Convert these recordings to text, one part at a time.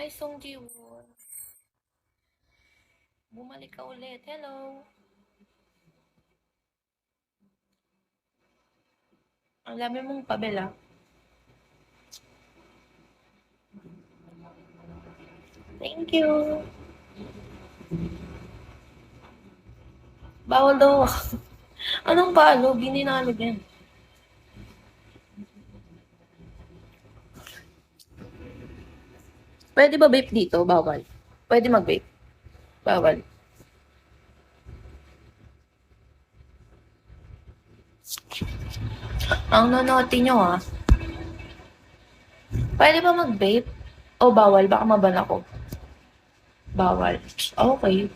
Hi, Song Ji-won. Bumalik ka ulit. Hello. Ang dami mong pabela. Thank you. Bawal daw ako. Anong palo? Bininalog yan. Pwede ba vape dito? Bawal. Pwede mag-vape. Bawal. Ang nonoti nyo ah. Pwede ba mag-vape? O bawal? Baka maban ako. Bawal. Okay.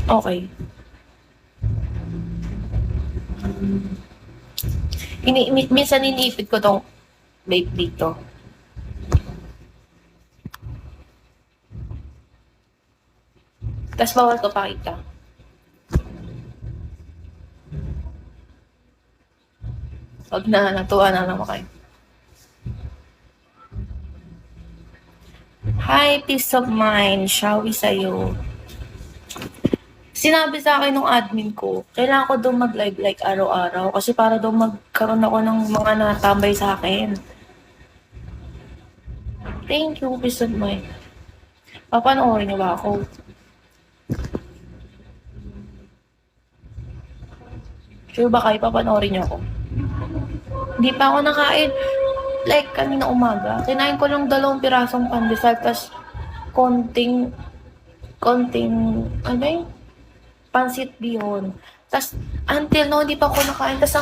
Okay. Minsan iniipit ko tong vape dito. Tapos bawal to pakita. Wag na, natuwa na naman kayo. Hi, peace of mind. Shall we sa'yo? Sinabi sa akin ng admin ko, kailangan ko daw mag-live like araw-araw kasi para daw magkaroon ako ng mga natambay sa akin. Thank you, peace of mind. Papanoorin niyo ba ako? Sure ba kayo? Papanoorin niyo ako? Hindi pa ako nakain. Like, kanina umaga. Kinain ko lang 2 pirasong pandesal, tas konting, ano yun? Pansit bihon. Tas, until no, hindi pa ako nakain. Tas,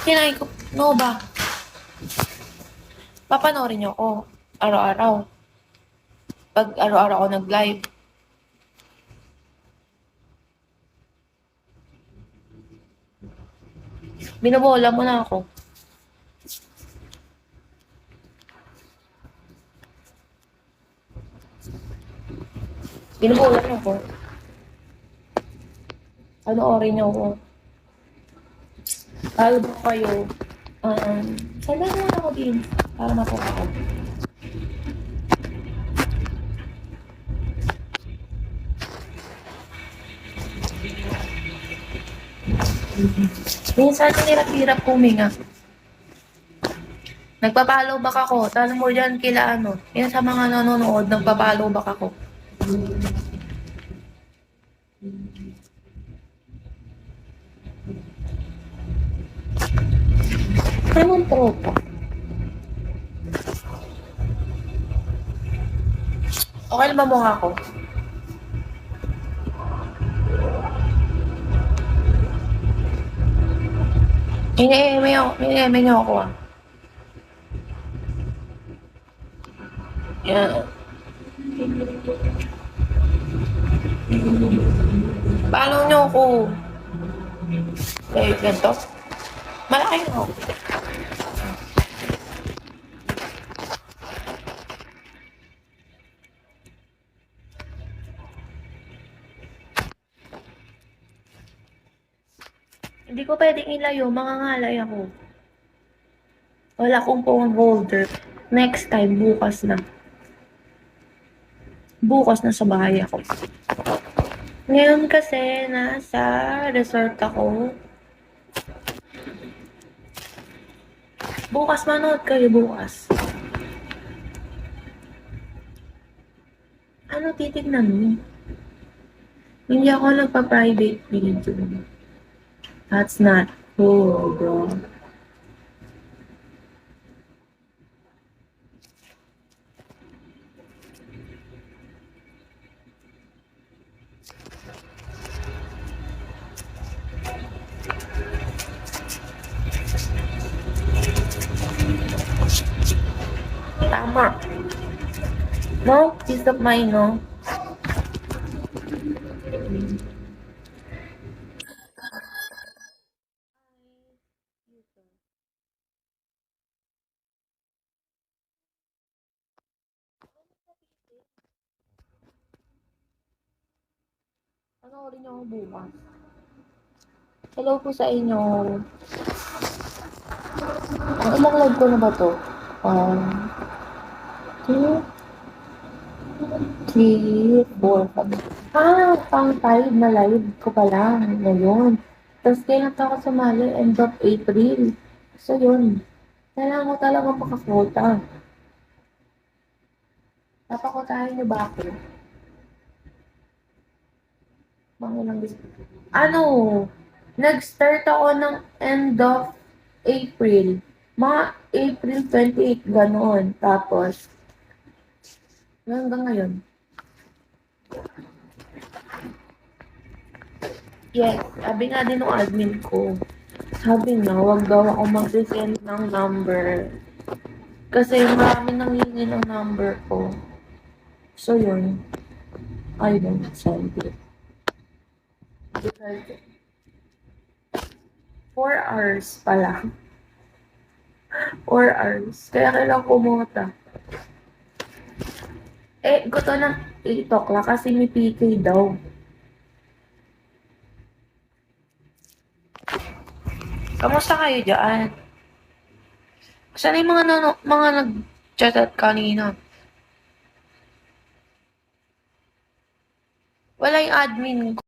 kinain ko, no ba? Papanoorin niyo ako. Araw-araw. Pag araw-araw ako nag-live. Binobola mo na ako. Binobola niyo ako. Panoorin niyo ako. Lalo ba kayo? Sala naman ako din. Para makuha ako. Minsan hirap-hirap huminga. Nagpa-follow back ako. Tanong mo dyan kila ano. Yan sa mga nanonood, nagpa-follow back ako. Anong tropa? Okay na ba mukha ko? Ine-eme niyo ako ah. Yan. Follow niyo ako. Okay, ganito. Malaki na ako. Hindi ko pwedeng ilayo, mangangalay ako. Wala akong phone holder. Next time, bukas na. Bukas na sa bahay ako. Ngayon kasi, nasa resort ako. Bukas manood kayo, bukas. Ano titignan mo? Hindi ako nagpa-private video. That's not cool, bro. Tama. No? Peace of mind, no? Ano Panoorin niyo ako bukas. Hello po sa inyo. Ang ilang live ko na ba to? 2, 3, 4, 5. Pang 5 na live ko pa lang ngayon. Tapos kailan pa ako sumali? End of April. So yun. Kailangan ko talaga makakota. Napakotahin niyo ba ako? Mga ilang gusto. Ano? Nag-start ako ng end of April. Mga April 28, ganoon. Tapos, hanggang ngayon. Yes, sabi nga din ng admin ko. Sabi niya, wag daw ako mag-send ng number. Kasi marami nang hihingi ng number ko. So yun, I don't send it. Because 4 hours pa lang. 4 hours. Kaya kailangan kumota. Gusto ng 8 o'clock kasi may PK daw. Kamusta kayo dyan? Saan yung mga nag-chat at kanina? Wala yung admin